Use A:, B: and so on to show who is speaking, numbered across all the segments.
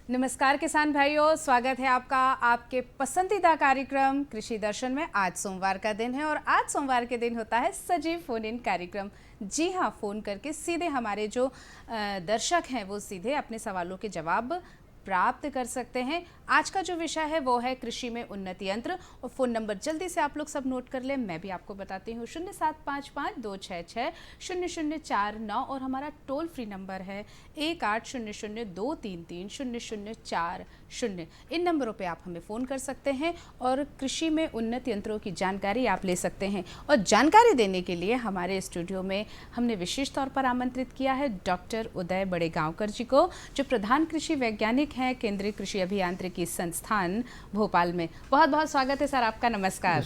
A: नमस्कार किसान भाइयों, स्वागत है आपका आपके पसंदीदा कार्यक्रम कृषि दर्शन में। आज सोमवार का दिन है और आज सोमवार के दिन होता है सजीव फोन इन कार्यक्रम। जी हाँ, फ़ोन करके सीधे हमारे जो दर्शक हैं वो सीधे अपने सवालों के जवाब प्राप्त कर सकते हैं। आज का जो विषय है वो है कृषि में उन्नत यंत्र। और फ़ोन नंबर जल्दी से आप लोग सब नोट कर लें, मैं भी आपको बताती हूँ 0755-266-0049 और हमारा टोल फ्री नंबर है 1800-233-0040। इन नंबरों पे आप हमें फ़ोन कर सकते हैं और कृषि में उन्नत यंत्रों की जानकारी आप ले सकते हैं। और जानकारी देने के लिए हमारे स्टूडियो में हमने विशेष तौर पर आमंत्रित किया है डॉक्टर उदय बड़ेगांवकर जी को, जो प्रधान कृषि वैज्ञानिक हैं केंद्रीय कृषि अभियांत्रिकी संस्थान भोपाल में। बहुत बहुत स्वागत है सर आपका। नमस्कार।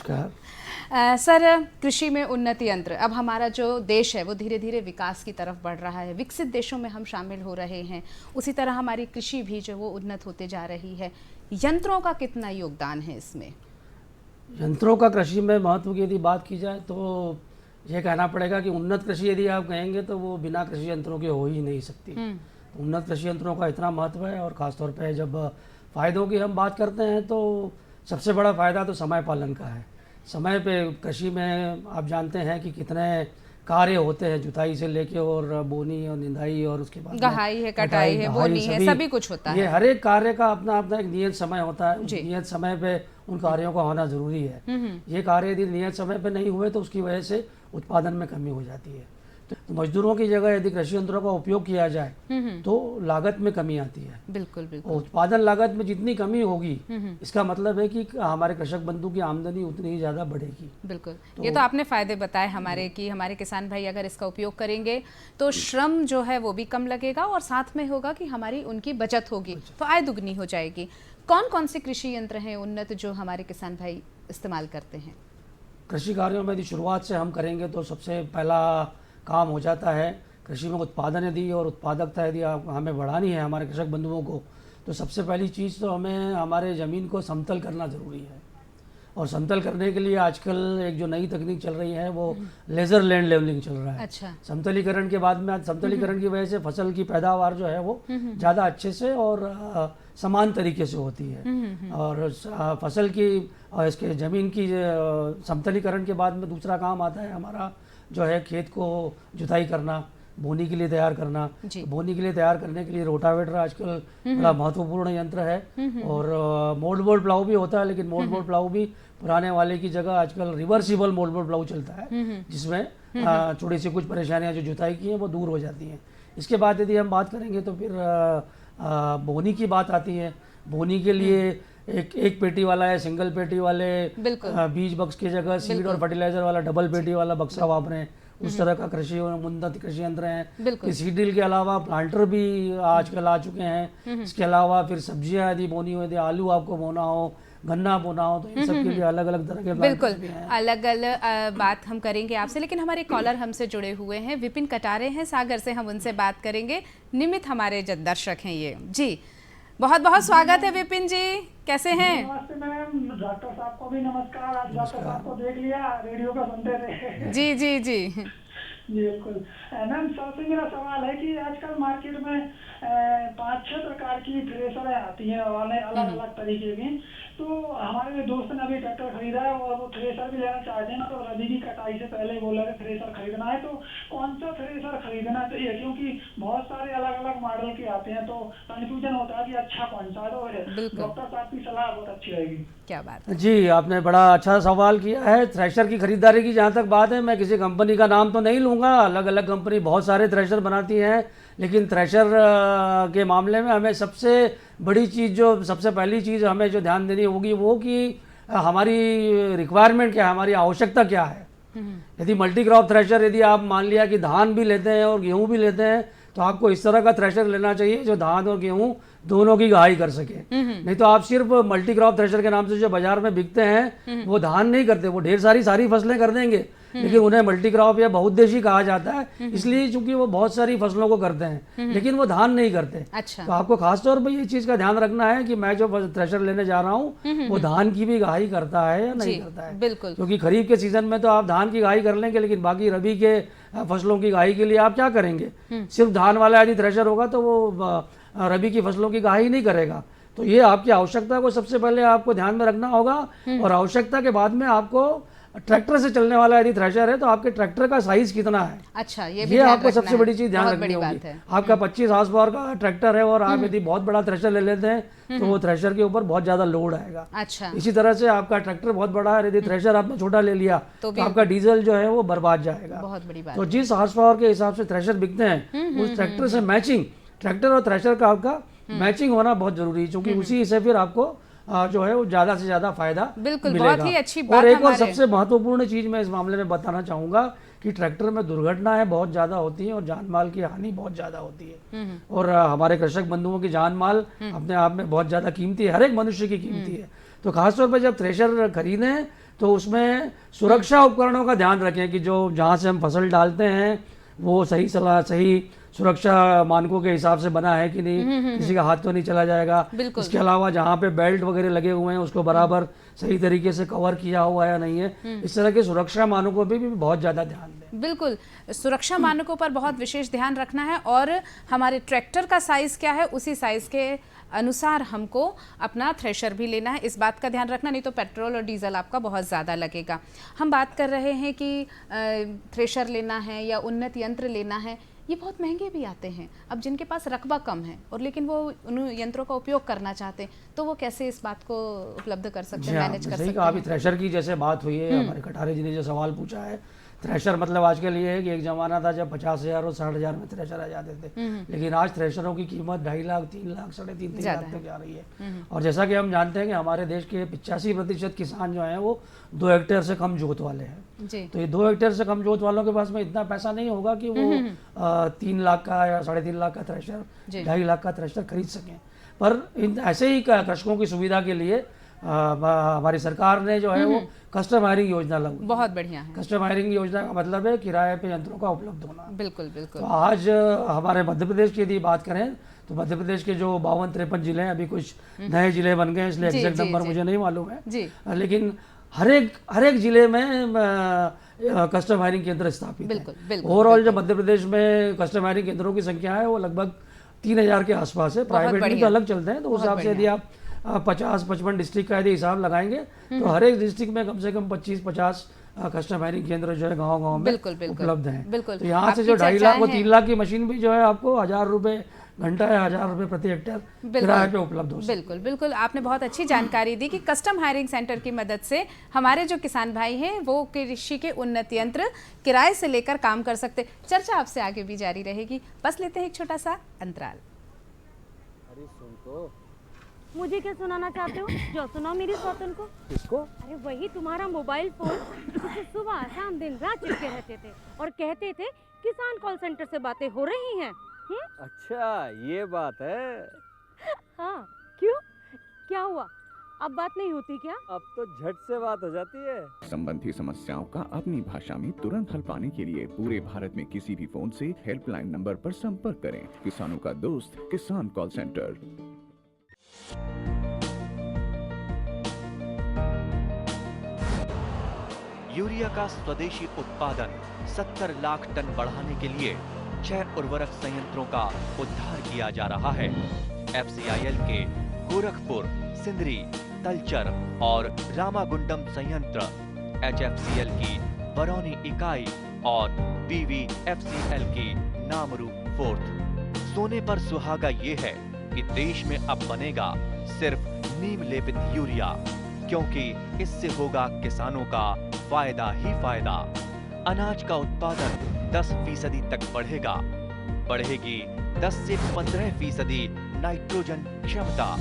A: सर, कृषि में उन्नत यंत्र, अब हमारा जो देश है वो धीरे धीरे विकास की तरफ बढ़ रहा है, विकसित देशों में हम शामिल हो रहे हैं, उसी तरह हमारी कृषि भी जो वो उन्नत होते जा रही है। यंत्रों का कितना योगदान है इसमें?
B: यंत्रों का कृषि में महत्व की यदि बात की जाए तो ये कहना पड़ेगा कि उन्नत कृषि यदि आप कहेंगे तो वो बिना कृषि यंत्रों के हो ही नहीं सकती। उन्नत कृषि यंत्रों का इतना महत्व है और ख़ासतौर पे जब फ़ायदों की हम बात करते हैं तो सबसे बड़ा फ़ायदा तो समय पालन का है। समय पे कृषि में आप जानते हैं कि कितने कार्य होते हैं, जुताई से लेके और बोनी और निंदाई और उसके बाद
A: गहाई है, कटाई है, बोनी है, सभी कुछ होता है।
B: ये हर एक कार्य का अपना अपना एक नियत समय होता है। नियत समय पे उन कार्यों का होना ज़रूरी है। ये कार्य यदि नियत समय पे नहीं हुए तो उसकी वजह से उत्पादन में कमी हो जाती है। तो मजदूरों की जगह यदि कृषि यंत्रों का उपयोग किया जाए तो लागत में कमी आती है।
A: बिल्कुल बिल्कुल।
B: उत्पादन लागत में जितनी कमी होगी इसका मतलब है कि हमारे कृषक बंधु की आमदनी उतनी ही ज़्यादा बढ़ेगी।
A: बिल्कुल। ये तो आपने फायदे बताए हमारे कि हमारे किसान भाई अगर इसका उपयोग करेंगे तो श्रम जो है वो भी कम लगेगा और साथ में होगा कि हमारी उनकी बचत होगी, तो आय दुगनी हो जाएगी। कौन कौन से कृषि यंत्र हैं उन्नत जो हमारे किसान भाई इस्तेमाल करते हैं?
B: कृषि कार्यों में यदि शुरुआत से हम करेंगे तो सबसे पहला काम हो जाता है कृषि में उत्पादन यदि और उत्पादकता यदि हमें बढ़ानी है हमारे कृषक बंधुओं को, तो सबसे पहली चीज़ तो हमें हमारे ज़मीन को समतल करना ज़रूरी है। और समतल करने के लिए आजकल एक जो नई तकनीक चल रही है वो लेज़र लैंड लेवलिंग चल रहा है।
A: अच्छा।
B: समतलीकरण के बाद में समतलीकरण की वजह से फसल की पैदावार जो है वो ज़्यादा अच्छे से और समान तरीके से होती है। और फसल की और इसके ज़मीन की समतलीकरण के बाद में दूसरा काम आता है हमारा जो है खेत को जुताई करना, बोनी के लिए तैयार करना। बोनी के लिए तैयार करने के लिए रोटावेटर आजकल बड़ा महत्वपूर्ण यंत्र है। और मोल्ड बोल्ड प्लाऊ भी होता है, लेकिन मोल्ड बोल्ड प्लाऊ भी पुराने वाले की जगह आजकल रिवर्सिबल मोल्ड बोल्ड प्लाऊ चलता है, जिसमें थोड़ी सी कुछ परेशानियां जो जुताई की हैं वो दूर हो जाती हैं। इसके बाद यदि हम बात करेंगे तो फिर बोनी की बात आती है। बोनी के लिए एक पेटी वाला है, सिंगल पेटी वाले बीज बक्स की जगह सीड और फर्टिलाइजर वाला डबल पेटी वाला बक्सा वापरें, उस तरह का कृषि उन्नत कृषि यंत्र हैं। सीड ड्रिल के अलावा प्लांटर भी आजकल आ चुके हैं। इसके अलावा फिर सब्जियां यदि बोनी हो, यदि आलू आपको बोना हो, गन्ना बोना हो, तो इन सब के लिए अलग अलग तरह के
A: बिल्कुल अलग अलग बात हम करेंगे आपसे। लेकिन हमारे कॉलर हमसे जुड़े हुए हैं, विपिन कटारे हैं सागर से, हम उनसे बात करेंगे। निमित हमारे दर्शक हैं ये जी। बहुत बहुत स्वागत है विपिन जी, कैसे हैं?
C: नमस्ते मैम, डॉक्टर साहब को भी नमस्कार। आज डॉक्टर साहब को देख लिया, रेडियो का सुनते थे।
A: जी जी जी
C: बिल्कुल मैम, सबसे मेरा सवाल है कि आजकल मार्केट में 5-6 प्रकार की थ्रेसरें आती हैं और अलग अलग तरीके की। तो हमारे दोस्त ने अभी ट्रैक्टर खरीदा है और वो थ्रेसर भी लेना चाहते हैं, तो रबी की कटाई से पहले बोला कि थ्रेसर खरीदना है, तो कौन सा थ्रेसर खरीदना चाहिए? क्योंकि बहुत सारे अलग अलग मॉडल के आते हैं तो कंफ्यूजन होता है कि अच्छा कौन सा है। तो डॉक्टर साहब की सलाह बहुत अच्छी रहेगी।
A: क्या बात है
B: जी, आपने बड़ा अच्छा सवाल किया है। थ्रेशर की खरीदारी की जहाँ तक बात है, मैं किसी कंपनी का नाम तो नहीं लूँगा, अलग अलग कंपनी बहुत सारे थ्रेशर बनाती हैं, लेकिन थ्रेशर के मामले में हमें सबसे बड़ी चीज़ जो सबसे पहली चीज़ हमें जो ध्यान देनी होगी वो कि हमारी रिक्वायरमेंट क्या है, हमारी आवश्यकता क्या है। यदि मल्टी क्रॉप थ्रेशर यदि आप मान लिया कि धान भी लेते हैं और गेहूँ भी लेते हैं तो आपको इस तरह का थ्रेशर लेना चाहिए जो धान और गेहूँ दोनों की गहाई कर सके। नहीं तो आप सिर्फ मल्टी क्रॉप थ्रेशर के नाम से जो बाजार में बिकते हैं वो धान नहीं करते, वो ढेर सारी फसलें कर देंगे, लेकिन उन्हें मल्टी क्रॉप या बहुउद्देशीय कहा जाता है इसलिए चूंकि वो बहुत सारी फसलों को करते हैं लेकिन वो धान नहीं करते।
A: अच्छा।
B: तो आपको खासतौर पर ये चीज़ का ध्यान रखना है कि मैं जो थ्रेशर लेने जा रहा हूँ वो धान की भी गहाई करता है या नहीं करता है।
A: बिल्कुल।
B: क्योंकि खरीफ के सीजन में तो आप धान की गहाई कर लेंगे, लेकिन बाकी रबी के फसलों की गहाई के लिए आप क्या करेंगे? सिर्फ धान वाला यदि थ्रेशर होगा तो वो रबी की फसलों की कहाई नहीं करेगा। तो ये आपकी आवश्यकता को सबसे पहले आपको ध्यान में रखना होगा, और आवश्यकता के बाद में आपको ट्रैक्टर से चलने वाला यदि थ्रेशर है तो आपके ट्रैक्टर का साइज कितना है,
A: अच्छा,
B: ये आपको सबसे बड़ी चीज ध्यान रखनी होगी। आपका 25 हॉर्स पावर का ट्रैक्टर है और आप यदि बहुत बड़ा थ्रेशर ले लेते हैं तो वो थ्रेशर के ऊपर बहुत ज्यादा लोड आएगा।
A: अच्छा,
B: इसी तरह से आपका ट्रैक्टर बहुत बड़ा है, यदि थ्रेशर आपने छोटा ले लिया तो आपका डीजल जो है वो बर्बाद जाएगा।
A: बहुत बड़ी बात।
B: तो जिस हॉर्स पावर के हिसाब से थ्रेशर बिकते हैं उस ट्रैक्टर से मैचिंग, ट्रैक्टर और थ्रेशर का आपका मैचिंग होना बहुत जरूरी है, क्योंकि उसी से फिर आपको जो है वो ज्यादा से ज्यादा फायदा
A: बिल्कुल
B: मिलेगा।
A: बहुत ही अच्छी बात।
B: और एक और सबसे महत्वपूर्ण चीज मैं इस मामले में बताना चाहूंगा कि ट्रैक्टर में दुर्घटनाएं बहुत ज्यादा होती हैं और जान माल की हानि बहुत ज्यादा होती है। और हमारे कृषक बंधुओं की जान माल अपने आप में बहुत ज्यादा कीमती है, हर एक मनुष्य की कीमती है। तो खासतौर पर जब थ्रेशर खरीदें तो उसमें सुरक्षा उपकरणों का ध्यान रखें कि जो जहाँ से हम फसल डालते हैं वो सही सुरक्षा मानकों के हिसाब से बना है कि नहीं, किसी का हाथ तो नहीं चला जाएगा। इसके अलावा जहाँ पे बेल्ट वगैरह लगे हुए हैं उसको बराबर सही तरीके से कवर किया हुआ है या नहीं है, इस तरह के सुरक्षा मानकों पे भी बहुत ज़्यादा ध्यान दें।
A: बिल्कुल, सुरक्षा मानकों पर बहुत विशेष ध्यान रखना है, और हमारे ट्रैक्टर का साइज़ क्या है उसी साइज़ के अनुसार हमको अपना थ्रेशर भी लेना है, इस बात का ध्यान रखना, नहीं तो पेट्रोल और डीजल आपका बहुत ज़्यादा लगेगा। हम बात कर रहे हैं कि थ्रेशर लेना है या उन्नत यंत्र लेना है, ये बहुत महंगे भी आते हैं। अब जिनके पास रकबा कम है और लेकिन वो उन यंत्रों का उपयोग करना चाहते हैं तो वो कैसे इस बात को उपलब्ध कर सकते हैं, मैनेज कर सकते हैं?
B: अभी थ्रेशर की जैसे बात हुई है, हमारे कटारे जी ने जो सवाल पूछा है, थ्रेशर मतलब आज के लिए है कि एक जमाना था जब 50,000 और 60,000 में थ्रेशर आ जाते थे, लेकिन आज थ्रेशरों की कीमत 2.5 लाख, 3 लाख, 3.5 लाख तक जा रही है। और जैसा कि हम जानते हैं कि हमारे देश के 85% किसान जो हैं वो 2 हेक्टेयर से कम जोत वाले हैं जी। तो ये 2 हेक्टेयर से कम जोत वालों के पास में इतना पैसा नहीं होगा कि वो 3 लाख का या 3.5 लाख का थ्रेशर, 2.5 लाख का थ्रेशर खरीद सकें। पर ऐसे ही कृषकों की सुविधा के लिए हमारी सरकार ने जो है वो कस्टम हायरिंग योजना लागू,
A: बहुत बढ़िया है।
B: कस्टम हायरिंग योजना का मतलब है किराए पे यंत्रों का उपलब्ध होना।
A: बिल्कुल बिल्कुल।
B: तो आज हमारे मध्य प्रदेश की यदि बात करें तो मध्य प्रदेश के जो 52-53 जिले हैं, अभी कुछ नए जिले बन गए इसलिए एग्जैक्ट नंबर मुझे नहीं मालूम है, लेकिन हर एक जिले में कस्टम हायरिंग केंद्र स्थापित है। ओवरऑल जो मध्य प्रदेश में कस्टम हायरिंग केंद्रों की संख्या है वो लगभग 3,000 के आसपास है। प्राइवेट तो अलग चलते हैं, तो उस हिसाब से यदि आप 50-55 डिस्ट्रिक्ट का यदि हिसाब लगाएंगे तो हर एक डिस्ट्रिक्ट में कम से कम 25-50 कस्टम हायरिंग केंद्र जो है गाँव में उपलब्ध हैं। तो यहाँ से जो 2.5 लाख और 3 लाख की मशीन भी जो है आपको 1,000 रुपये घंटा या 1,000 रुपये प्रति हेक्टेयर किराए पे उपलब्ध हो।
A: बिल्कुल बिल्कुल, आपने बहुत अच्छी जानकारी दी कि कस्टम हायरिंग सेंटर की मदद से हमारे जो किसान भाई हैं वो कृषि के उन्नत यंत्र किराए से लेकर काम कर सकते। चर्चा आपसे आगे भी जारी रहेगी, बस लेते हैं एक छोटा सा अंतराल।
D: अरे सुन तो,
E: मुझे क्या सुनाना चाहते हो? जो सुनाओ मेरी सौतन को।
D: किसको?
E: अरे वही तुम्हारा मोबाइल फोन जिसे सुबह शाम दिन रात चिपके रहते थे और कहते थे किसान कॉल सेंटर से बातें हो रही हैं।
D: अच्छा ये बात है।
E: हाँ, क्यों, क्या हुआ? अब बात नहीं होती क्या?
D: अब तो झट से बात हो जाती है।
F: संबंधी समस्याओं का अपनी भाषा में तुरंत हल पाने के लिए पूरे भारत में किसी भी फोन से हेल्पलाइन नंबर पर संपर्क करें। किसानों का दोस्त किसान कॉल सेंटर।
G: यूरिया का स्वदेशी उत्पादन 70 लाख टन बढ़ाने के लिए 6 उर्वरक संयंत्रों का उद्धार किया जा रहा है। FCIL के गोरखपुर, सिंदरी, तलचर और रामागुंडम संयंत्र, HFCL की बरौनी इकाई और BVFCL की नामरू फोर्थ। सोने पर सुहागा ये है कि देश में अब बनेगा सिर्फ नीम लेपित यूरिया, क्योंकि इससे होगा किसानों का फायदा ही फायदा। अनाज का उत्पादन 10% तक बढ़ेगा, बढ़ेगी 10 से 15% नाइट्रोजन क्षमता।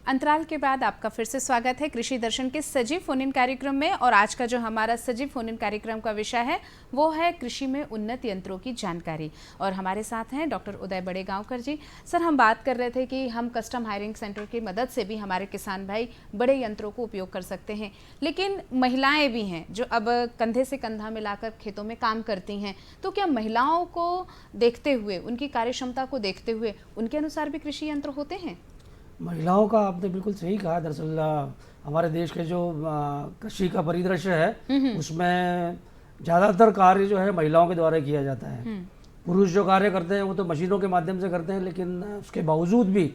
A: अंतराल के बाद आपका फिर से स्वागत है कृषि दर्शन के सजीव फोन इन कार्यक्रम में। और आज का जो हमारा सजीव फोन इन कार्यक्रम का विषय है वो है कृषि में उन्नत यंत्रों की जानकारी। और हमारे साथ हैं डॉक्टर उदय बड़ेगांवकर जी। सर, हम बात कर रहे थे कि हम कस्टम हायरिंग सेंटर की मदद से भी हमारे किसान भाई बड़े यंत्रों को उपयोग कर सकते हैं, लेकिन महिलाएं भी हैं जो अब कंधे से कंधा मिलाकर खेतों में काम करती हैं। तो क्या महिलाओं को देखते हुए, उनकी कार्यक्षमता को देखते हुए उनके अनुसार भी कृषि यंत्र होते हैं?
B: महिलाओं का आपने बिल्कुल सही कहा। दरअसल हमारे देश के जो कृषि का परिदृश्य है उसमें ज़्यादातर कार्य जो है महिलाओं के द्वारा किया जाता है। पुरुष जो कार्य करते हैं वो तो मशीनों के माध्यम से करते हैं, लेकिन उसके बावजूद भी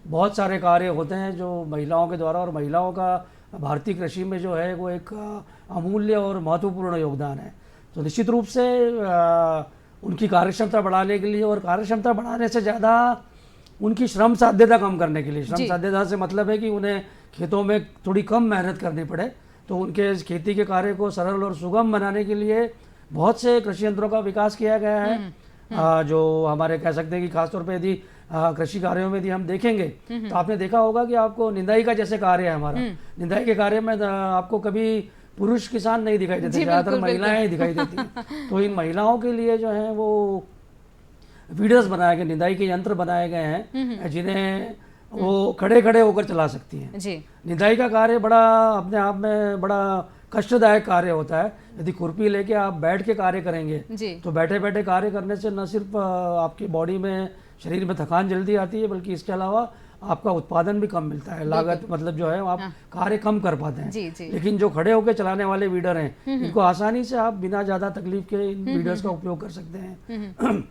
B: बहुत सारे कार्य होते हैं जो महिलाओं के द्वारा, और महिलाओं का भारतीय कृषि में जो है वो एक अमूल्य और महत्वपूर्ण योगदान है। तो निश्चित रूप से उनकी कार्यक्षमता बढ़ाने के लिए, और कार्यक्षमता बढ़ाने से ज़्यादा उनकी श्रम साध्यता कम करने के लिए, श्रम साध्यता से मतलब है कि उन्हें खेतों में थोड़ी कम मेहनत करनी पड़े, तो उनके खेती के कार्य को सरल और सुगम बनाने के लिए बहुत से कृषि यंत्रों का विकास किया गया है। जो हमारे कह सकते हैं कि खासतौर पे यदि कृषि कार्यों में यदि हम देखेंगे तो आपने देखा होगा कि आपको निंदाई का जैसे कार्य है हमारा, निंदाई के कार्य में आपको कभी पुरुष किसान नहीं दिखाई देते, ज़्यादातर महिलाएं ही दिखाई देती हैं। तो इन महिलाओं के लिए जो है वो वीडर्स बनाए गए, निंदाई के यंत्र बनाए गए हैं जिन्हें वो खड़े खड़े होकर चला सकती हैं।
A: जी।
B: निंदाई का कार्य बड़ा अपने आप में बड़ा कष्टदायक कार्य होता है। यदि खुरपी लेके आप बैठ के कार्य करेंगे तो बैठे बैठे कार्य करने से न सिर्फ आपकी बॉडी में, शरीर में थकान जल्दी आती है, बल्कि इसके अलावा आपका उत्पादन भी कम मिलता है, लागत मतलब जो है आप कार्य कम कर पाते हैं।
A: जी।
B: लेकिन जो खड़े होकर चलाने वाले वीडर हैं, इनको आसानी से आप बिना ज़्यादा तकलीफ के इन वीडर्स का उपयोग कर सकते हैं।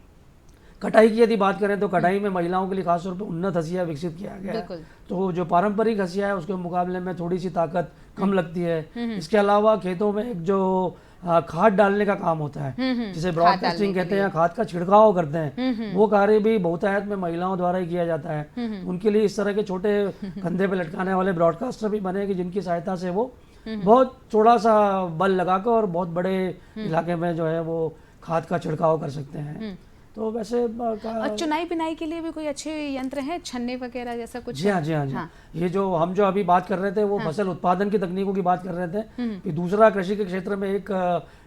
B: कटाई की यदि बात करें तो कटाई में महिलाओं के लिए खासतौर पर उन्नत हंसिया विकसित किया गया है। तो जो पारंपरिक हंसिया है उसके मुकाबले में थोड़ी सी ताकत कम लगती है। इसके अलावा खेतों में एक जो खाद डालने का काम होता है, जिसे ब्रॉडकास्टिंग कहते हैं, खाद का छिड़काव करते हैं, वो कार्य भी बहुतायत में महिलाओं द्वारा ही किया जाता है। उनके लिए इस तरह के छोटे कंधे पे लटकाने वाले ब्रॉडकास्टर भी बने कि जिनकी सहायता से वो बहुत थोड़ा सा बल लगाकर और बहुत बड़े इलाके में जो है वो खाद का छिड़काव कर सकते हैं। तो वैसे
A: और चुनाई बिनाई के लिए भी कोई अच्छे यंत्र हैं, छन्ने वगैरह जैसा कुछ?
B: जी हाँ। ये जो हम जो अभी बात कर रहे थे वो फसल उत्पादन की तकनीकों की बात कर रहे थे कि दूसरा कृषि के क्षेत्र में एक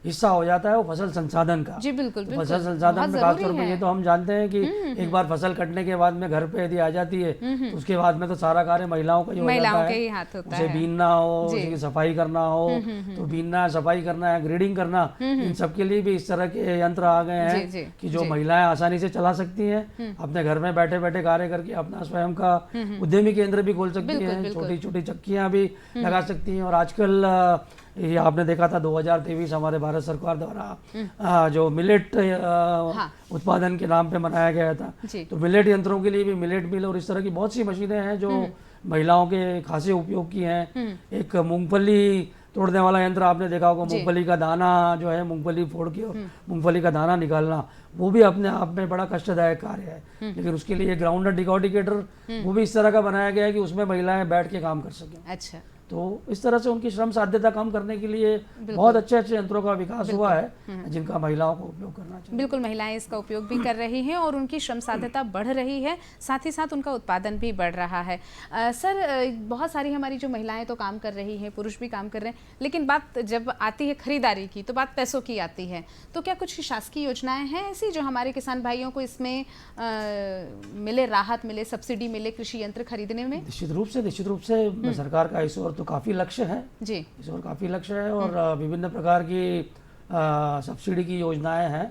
B: हिस्सा हो जाता है वो फसल संसाधन का।
A: जी बिल्कुल।
B: फसल संसाधन में खासतौर पर ये तो हम जानते हैं कि एक बार फसल कटने के बाद में घर पे यदि आ जाती है तो उसके बाद में तो सारा कार्य महिलाओं का जो होता है, उसे बीनना हो, उसकी सफाई करना हो, तो बीनना, सफाई करना है, ग्रेडिंग करना, इन सब के लिए भी इस तरह के यंत्र आ गए हैं कि जो महिलाएं आसानी से चला सकती हैं, अपने घर में बैठे बैठे कार्य करके अपना स्वयं का उद्यमी केंद्र भी खोल सकती हैं, छोटी छोटी चक्कियां भी लगा सकती हैं। और आजकल ये आपने देखा था 2023 हमारे भारत सरकार द्वारा जो मिलेट उत्पादन के नाम पे मनाया गया था, तो मिलेट यंत्रों के लिए भी मिलेट मिल और इस तरह की बहुत सी मशीनें हैं जो महिलाओं के खासे उपयोग की हैं। एक मूंगफली तोड़ने वाला यंत्र आपने देखा होगा, मूंगफली का दाना जो है, मूंगफली फोड़ के मूंगफली का दाना निकालना, वो भी अपने आप में बड़ा कष्टदायक कार्य है। लेकिन उसके लिए ग्राउंडर डिकॉर्टिकेटर वो भी इस तरह का बनाया गया है कि उसमें महिलाएं बैठ के काम कर सकें।
A: अच्छा।
B: तो इस तरह से उनकी श्रम साध्यता कम करने के लिए बहुत अच्छे अच्छे यंत्रों का विकास हुआ है जिनका महिलाओं को उपयोग करना चाहिए।
A: बिल्कुल, महिलाएं इसका उपयोग भी कर रही हैं और उनकी श्रम साध्यता बढ़ रही है, साथ ही साथ उनका उत्पादन भी बढ़ रहा है। सर, बहुत सारी हमारी जो महिलाएं तो काम कर रही हैं, पुरुष भी काम कर रहे हैं, लेकिन बात जब आती है खरीदारी की तो बात पैसों की आती है। तो क्या कुछ शासकीय योजनाएं हैं ऐसी जो हमारे किसान भाइयों को इसमें मिले, राहत मिले, सब्सिडी मिले कृषि यंत्र खरीदने में?
B: निश्चित रूप से सरकार का इस ओर तो काफ़ी लक्ष्य है
A: जी,
B: इस ओर काफ़ी लक्ष्य है और विभिन्न प्रकार की सब्सिडी की योजनाएं हैं।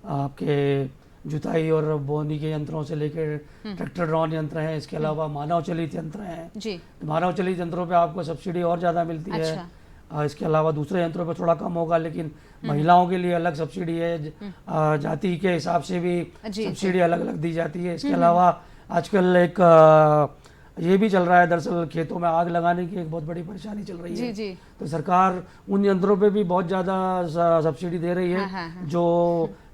B: आपके जुताई और बोनी के यंत्रों से लेकर ट्रैक्टर ड्रॉन यंत्र हैं, इसके अलावा मानव चलित यंत्र हैं जी। तो मानव चलित यंत्रों पे आपको सब्सिडी और ज़्यादा मिलती है। इसके अलावा दूसरे यंत्रों पे थोड़ा कम होगा, लेकिन महिलाओं के लिए अलग सब्सिडी है, जाति के हिसाब से भी सब्सिडी अलग अलग दी जाती है। इसके अलावा आजकल एक ये भी चल रहा है, दरअसल खेतों में आग लगाने की एक बहुत बड़ी परेशानी चल रही है जी। तो सरकार उन यंत्रों पे भी बहुत ज़्यादा सब्सिडी दे रही है जो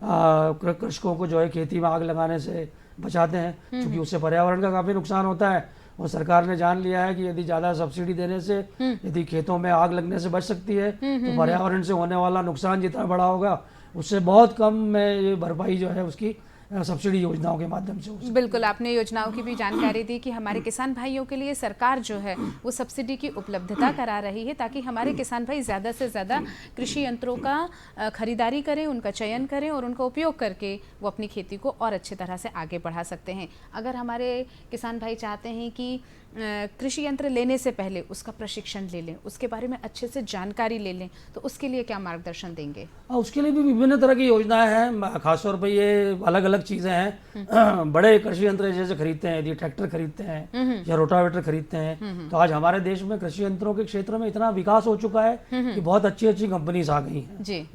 B: कृषकों को जो है खेती में आग लगाने से बचाते हैं, क्योंकि उससे पर्यावरण का काफ़ी नुकसान होता है। और सरकार ने जान लिया है कि यदि ज़्यादा सब्सिडी देने से यदि खेतों में आग लगने से बच सकती है तो पर्यावरण से होने वाला नुकसान जितना बड़ा होगा उससे बहुत कम में ये भरपाई जो है उसकी सब्सिडी योजनाओं के माध्यम से।
A: बिल्कुल, आपने योजनाओं की भी जानकारी दी कि हमारे किसान भाइयों के लिए सरकार जो है वो सब्सिडी की उपलब्धता करा रही है ताकि हमारे किसान भाई ज़्यादा से ज़्यादा कृषि यंत्रों का खरीदारी करें, उनका चयन करें और उनका उपयोग करके वो अपनी खेती को और अच्छी तरह से आगे बढ़ा सकते हैं। अगर हमारे किसान भाई चाहते हैं कि कृषि यंत्र लेने से पहले उसका प्रशिक्षण ले लें, उसके बारे में अच्छे से जानकारी ले लें, तो उसके लिए क्या मार्गदर्शन देंगे?
B: उसके लिए भी विभिन्न तरह की योजनाएं हैं। खासतौर पर ये अलग अलग चीज़ें हैं। बड़े कृषि यंत्र जैसे खरीदते हैं, यदि ट्रैक्टर खरीदते हैं या रोटावेटर खरीदते हैं, तो आज हमारे देश में कृषि यंत्रों के क्षेत्र में इतना विकास हो चुका है कि बहुत अच्छी अच्छी कंपनीज आ गई हैं
A: जी।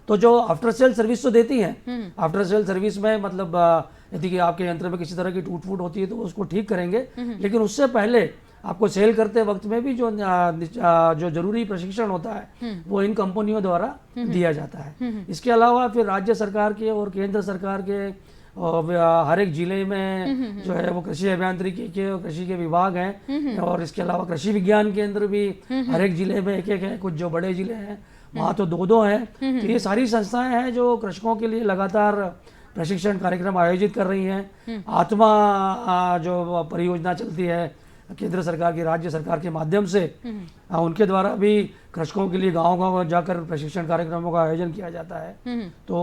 B: तो जो आफ्टर सेल सर्विस तो देती हैं, आफ्टर सेल सर्विस में मतलब यदि कि आपके यंत्र में किसी तरह की टूट फूट होती है तो उसको ठीक करेंगे, लेकिन उससे पहले आपको सेल करते वक्त में भी जो जरूरी प्रशिक्षण होता है वो इन कंपनियों द्वारा दिया जाता है। इसके अलावा फिर राज्य सरकार के और केंद्र सरकार के और हर एक जिले में जो है वो कृषि अभियांत्रिकी के और कृषि के विभाग हैं, और इसके अलावा कृषि विज्ञान केंद्र भी हर एक जिले में एक एक है। कुछ जो बड़े जिले हैं वहाँ तो दो हैं। तो ये सारी संस्थाएं हैं जो कृषकों के लिए लगातार प्रशिक्षण कार्यक्रम आयोजित कर रही हैं। आत्मा जो परियोजना चलती है केंद्र सरकार की, राज्य सरकार के माध्यम से, उनके द्वारा भी कृषकों के लिए गांव-गांव जाकर प्रशिक्षण कार्यक्रमों का आयोजन किया जाता है। तो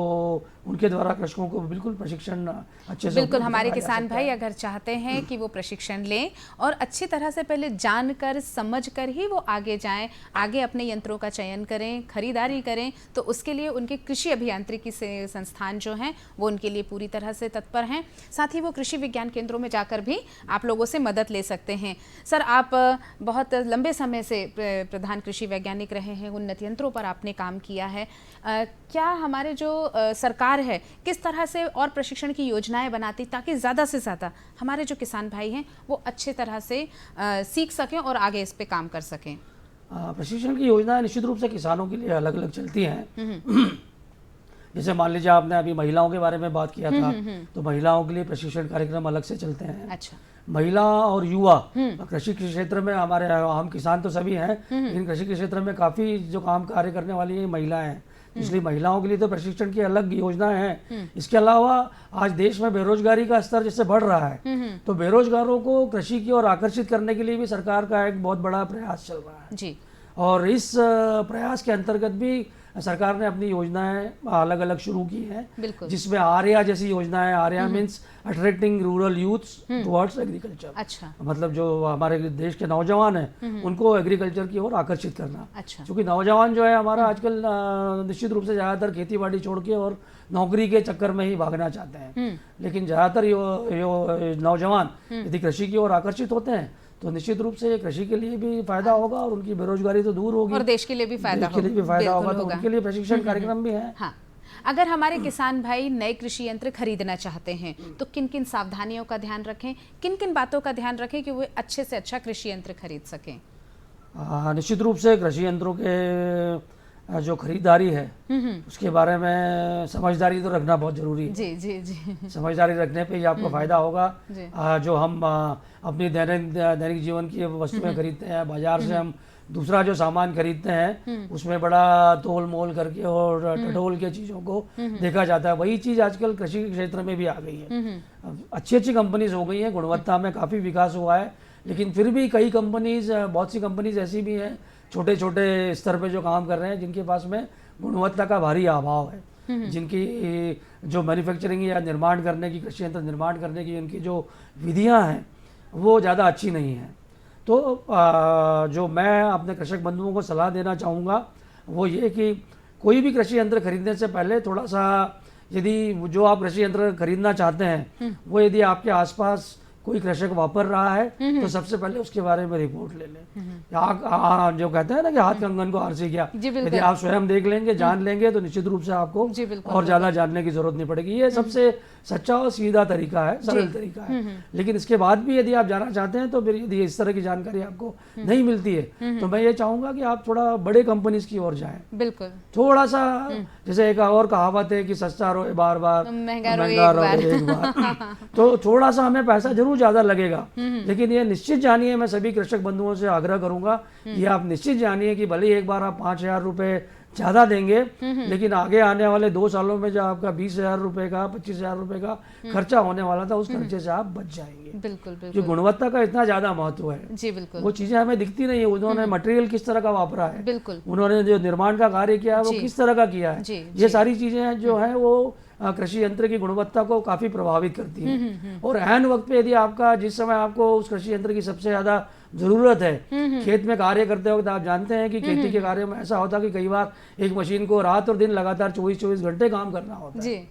B: उनके द्वारा कृषकों को बिल्कुल प्रशिक्षण अच्छे से
A: बिल्कुल हमारे किसान भाई अगर चाहते हैं कि वो प्रशिक्षण लें और अच्छी तरह से पहले जानकर समझकर ही वो आगे जाएं, आगे अपने यंत्रों का चयन करें, खरीदारी करें, तो उसके लिए उनके कृषि अभियांत्रिकी से संस्थान जो हैं वो उनके लिए पूरी तरह से तत्पर हैं। साथ ही वो कृषि विज्ञान केंद्रों में जाकर भी आप लोगों से मदद ले सकते हैं। सर, आप बहुत लंबे समय से प्रधान कृषि वैज्ञानिक रहे हैं, उन्नत यंत्रों पर आपने काम किया है। क्या हमारे जो सरकार है किस तरह से और प्रशिक्षण की योजनाएं बनाती ताकि ज़्यादा से ज़्यादा हमारे जो किसान भाई हैं वो अच्छे तरह से सीख सकें और आगे इस पे काम कर सकें?
B: प्रशिक्षण की योजनाएं निश्चित रूप से किसानों के लिए अलग अलग चलती हैं। जैसे मान लीजिए आपने अभी महिलाओं के बारे में बात किया था, तो महिलाओं के लिए प्रशिक्षण कार्यक्रम अलग से चलते हैं।
A: अच्छा।
B: महिला और युवा कृषि के क्षेत्र में, हमारे हम किसान तो सभी हैं, लेकिन कृषि के क्षेत्र में काफ़ी जो काम कार्य करने वाली है महिलाएं हैं, इसलिए महिलाओं के लिए तो प्रशिक्षण की अलग योजनाएं हैं। इसके अलावा आज देश में बेरोजगारी का स्तर जैसे बढ़ रहा है, तो बेरोजगारों को कृषि की ओर आकर्षित करने के लिए भी सरकार का एक बहुत बड़ा प्रयास चल रहा है
A: जी।
B: और इस प्रयास के अंतर्गत भी सरकार ने अपनी योजनाएं अलग अलग शुरू की हैं, जिसमें आर्या जैसी योजनाएं, Arya means attracting rural youths towards agriculture.
A: अच्छा।
B: मतलब जो हमारे देश के नौजवान हैं उनको एग्रीकल्चर की ओर आकर्षित करना।
A: अच्छा। क्योंकि
B: नौजवान जो है हमारा आजकल निश्चित रूप से ज़्यादातर खेती बाड़ी छोड़ के और नौकरी के चक्कर में ही भागना चाहते हैं, लेकिन ज़्यादातर नौजवान यदि कृषि की ओर आकर्षित होते हैं तो निश्चित रूप से कृषि के लिए भी फायदा होगा और उनकी बेरोजगारी तो दूर होगी
A: और देश के लिए भी फायदा होगा।
B: तो उनके लिए प्रशिक्षण कार्यक्रम भी है।
A: हाँ। अगर हमारे किसान भाई नए कृषि यंत्र खरीदना चाहते हैं तो किन किन सावधानियों का ध्यान रखें, किन किन बातों का ध्यान रखें कि वो अच्छे से अच्छा कृषि यंत्र खरीद सकें?
B: निश्चित रूप से कृषि यंत्रों के जो खरीदारी है उसके बारे में समझदारी तो रखना बहुत जरूरी है।
A: जी जी जी।
B: समझदारी रखने पे ही आपको फायदा होगा। जो हम अपनी दैनिक जीवन की वस्तुएं खरीदते हैं, बाजार से हम दूसरा जो सामान खरीदते हैं उसमें बड़ा तोल मोल करके और टटोल के चीज़ों को देखा जाता है। वही चीज़ आजकल कृषि क्षेत्र में भी आ गई है। अच्छी अच्छी कंपनीज हो गई हैं, गुणवत्ता में काफ़ी विकास हुआ है, लेकिन फिर भी कई कंपनीज, बहुत सी कंपनीज ऐसी भी हैं छोटे छोटे स्तर पे जो काम कर रहे हैं जिनके पास में गुणवत्ता का भारी अभाव है, जिनकी जो मैन्युफैक्चरिंग या निर्माण करने की, कृषि यंत्र निर्माण करने की उनकी जो विधियां हैं वो ज़्यादा अच्छी नहीं हैं। तो जो मैं अपने कृषक बंधुओं को सलाह देना चाहूँगा वो ये कि कोई भी कृषि यंत्र खरीदने से पहले थोड़ा सा, यदि जो आप कृषि यंत्र खरीदना चाहते हैं वो यदि आपके आसपास कोई कृषक वापर रहा है तो सबसे पहले उसके बारे में रिपोर्ट ले लें। जो कहते हैं ना कि हाथ कंगन को आरसी किया, यदि आप स्वयं देख लेंगे, जान लेंगे तो निश्चित रूप से आपको और ज़्यादा जानने की जरूरत नहीं पड़ेगी। ये सबसे सच्चा और सीधा तरीका है, सरल तरीका है। लेकिन इसके बाद भी यदि आप जाना चाहते हैं तो फिर यदि इस तरह की जानकारी आपको नहीं मिलती है तो मैं ये चाहूँगा कि आप थोड़ा बड़े कंपनीज की ओर जाएं।
A: बिल्कुल।
B: थोड़ा सा, जैसे एक और कहावत है कि सस्ता रोए बार बार, महंगा रोए एक बार। तो थोड़ा सा हमें पैसा जरूर ज़्यादा लगेगा, लेकिन ये निश्चित जानिए, मैं सभी कृषक बंधुओं से आग्रह करूंगा, ये आप निश्चित जानिए कि भले ही एक बार आप 5,000 रुपये ज़्यादा देंगे, लेकिन आगे आने वाले 2 सालों में जो आपका 20,000 रुपये का, 25,000 रुपये का खर्चा होने वाला था, उस खर्चे से आप बच जाएंगे।
A: बिल्कुल बिल्कुल।
B: जो गुणवत्ता का इतना ज़्यादा महत्व है
A: जी बिल्कुल,
B: वो चीज़ें हमें दिखती नहीं है। उन्होंने मटेरियल किस तरह का वापरा है,
A: बिल्कुल,
B: उन्होंने जो निर्माण का कार्य किया है वो किस तरह का किया है, ये सारी चीज़ें जो है वो कृषि यंत्र की गुणवत्ता को काफ़ी प्रभावित करती है। और ऐन वक्त पे यदि आपका, जिस समय आपको उस कृषि यंत्र की सबसे ज़्यादा ज़रूरत है, खेत में कार्य करते वक्त आप जानते हैं कि खेती के कार्य में ऐसा होता है कि कई बार एक मशीन को रात और दिन लगातार 24-24 घंटे काम करना होता है।
A: जी।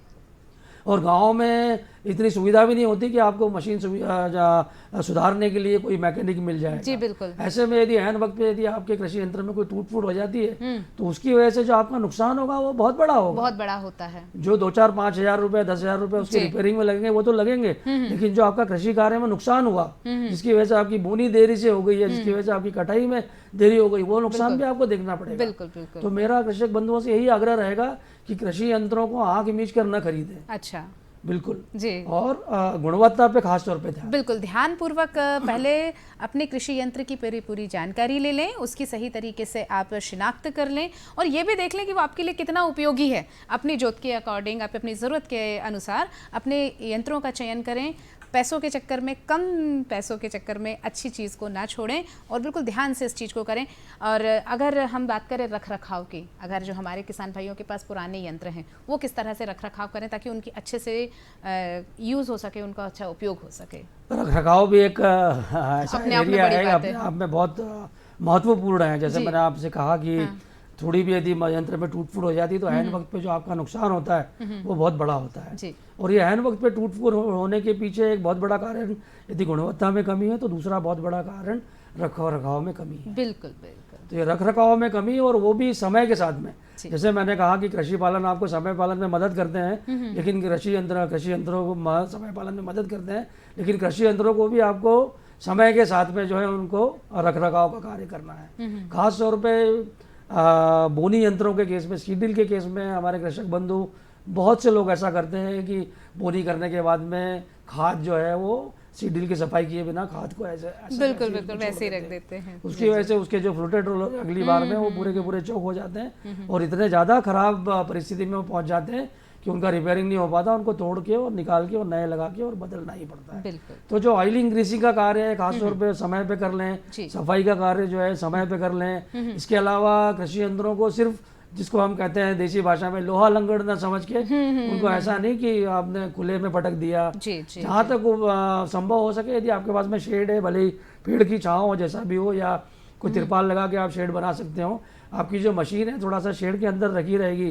B: और गांव में इतनी सुविधा भी नहीं होती कि आपको मशीन सुधारने के लिए कोई मैकेनिक मिल जाए।
A: जी बिल्कुल।
B: ऐसे में यदि ऐन वक्त पे यदि आपके कृषि यंत्र में कोई टूट फूट हो जाती है तो उसकी वजह से जो आपका नुकसान होगा वो बहुत बड़ा होगा।
A: बहुत बड़ा होता है।
B: जो 2-4-5 हज़ार रुपए 10,000 रुपए उसकी रिपेयरिंग में लगेंगे वो तो लगेंगे, लेकिन जो आपका कृषि कार्य में नुकसान हुआ, जिसकी वजह से आपकी बोनी देरी से हो गई है, जिसकी वजह से आपकी कटाई में देरी हो गई, वो नुकसान भी आपको देखना पड़ेगा।
A: बिल्कुल बिल्कुल।
B: तो मेरा कृषक बंधुओं से यही आग्रह रहेगा कि कृषि यंत्रों को आंख मीच कर न खरीदें।
A: अच्छा।
B: बिल्कुल
A: जी।
B: और गुणवत्ता पे खास तौर पे ध्यान।
A: बिल्कुल ध्यान पूर्वक पहले अपने कृषि यंत्र की पूरी जानकारी ले लें, उसकी सही तरीके से आप शिनाख्त कर लें और ये भी देख लें कि वो आपके लिए कितना उपयोगी है। अपनी जोत के अकॉर्डिंग, आप अपनी ज़रूरत के अनुसार अपने यंत्रों का चयन करें। पैसों के चक्कर में, कम पैसों के चक्कर में अच्छी चीज़ को ना छोड़ें और बिल्कुल ध्यान से इस चीज़ को करें। और अगर हम बात करें रख रखाव की, अगर जो हमारे किसान भाइयों के पास पुराने यंत्र हैं वो किस तरह से रख रखाव करें ताकि उनकी अच्छे से यूज़ हो सके, उनका अच्छा उपयोग हो सके।
B: रख रखाव भी एक ऐसा
A: अपने आप में
B: एरिया
A: बड़ी
B: है,
A: बात
B: अपने आप में बहुत महत्वपूर्ण है। जैसे मैंने आपसे कहा कि थोड़ी भी यदि यंत्र में टूट फूट हो जाती है तो ऐन वक्त पे जो आपका नुकसान होता है वो बहुत बड़ा होता है।
A: जी।
B: और ये ऐन वक्त पे टूट फूट होने के पीछे एक बहुत बड़ा कारण यदि गुणवत्ता में कमी है तो दूसरा बहुत बड़ा कारण रख रखाव में कमी है।
A: बिल्कुल बिल्कुल।
B: तो ये रख रखाव में कमी और वो भी समय के साथ में। जैसे मैंने कहा कि कृषि पालन आपको समय पालन में मदद करते हैं, लेकिन कृषि यंत्रों को समय पालन में मदद करते हैं, लेकिन कृषि यंत्रों को भी आपको समय के साथ में जो है उनको रख रखाव का कार्य करना है। खास तौर पे बोनी यंत्रों के केस में, सीडिल के केस में हमारे कृषक बंधु बहुत से लोग ऐसा करते हैं कि बोनी करने के बाद में खाद जो है वो सीडिल की सफाई किए बिना खाद को ऐसे
A: बिल्कुल बिल्कुल वैसे ही रख देते हैं।
B: उसकी वजह से उसके जो फ्लोटेड रोलर अगली बार में वो पूरे के पूरे चौक हो जाते हैं और इतने ज़्यादा खराब परिस्थिति में वो पहुंच जाते हैं कि उनका रिपेयरिंग नहीं हो पाता, उनको तोड़ के और निकाल के और नए लगा के और बदलना ही पड़ता है।
A: बिल्कुल।
B: तो जो ऑयलिंग ग्रीसिंग का कार्य है खासतौर पे समय पे कर लें, सफाई का कार्य जो है समय पे कर लें। इसके अलावा कृषि यंत्रों को सिर्फ, जिसको हम कहते हैं देसी भाषा में लोहा लंगड़ ना समझ के, उनको ऐसा नहीं कि आपने खुले में पटक दिया। जहाँ तक संभव हो सके यदि आपके पास में शेड है, भले ही पेड़ की छांव हो, जैसा भी हो, या कोई तिरपाल लगा के आप शेड बना सकते हो। आपकी जो मशीन है थोड़ा सा शेड के अंदर रखी रहेगी,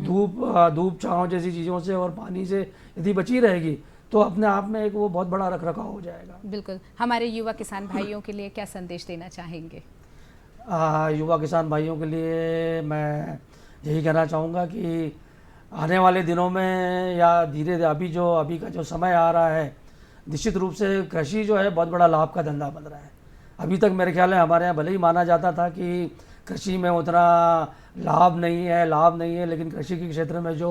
B: धूप छांव जैसी चीज़ों से और पानी से यदि बची रहेगी तो अपने आप में एक वो बहुत बड़ा रख रखाव हो जाएगा।
A: बिल्कुल। हमारे युवा किसान भाइयों के लिए क्या संदेश देना चाहेंगे?
B: युवा किसान भाइयों के लिए मैं यही कहना चाहूँगा कि आने वाले दिनों में या धीरे अभी का जो समय आ रहा है, निश्चित रूप से कृषि जो है बहुत बड़ा लाभ का धंधा बन रहा है। अभी तक मेरे ख्याल है हमारे यहाँ भले ही माना जाता था कि कृषि में उतना लाभ नहीं है, लेकिन कृषि के क्षेत्र में जो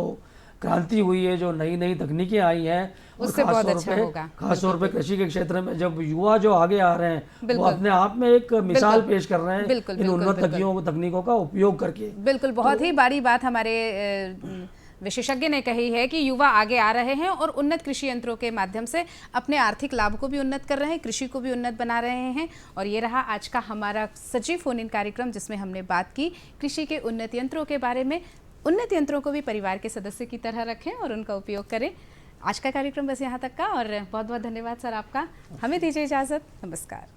B: क्रांति हुई है, जो नई नई तकनीकें आई हैं,
A: उससे बहुत अच्छा होगा।
B: खास तौर पे कृषि के क्षेत्र में जब युवा जो आगे आ रहे हैं वो अपने आप में एक मिसाल पेश कर रहे हैं इन उन्नत तकनीकों का उपयोग करके।
A: बिल्कुल, बहुत ही बड़ी बात हमारे विशेषज्ञ ने कही है कि युवा आगे आ रहे हैं और उन्नत कृषि यंत्रों के माध्यम से अपने आर्थिक लाभ को भी उन्नत कर रहे हैं, कृषि को भी उन्नत बना रहे हैं। और ये रहा आज का हमारा सजीव फोन इन कार्यक्रम, जिसमें हमने बात की कृषि के उन्नत यंत्रों के बारे में। उन्नत यंत्रों को भी परिवार के सदस्य की तरह रखें और उनका उपयोग करें। आज का कार्यक्रम बस यहाँ तक का और बहुत बहुत धन्यवाद सर आपका। हमें दीजिए इजाज़त। नमस्कार।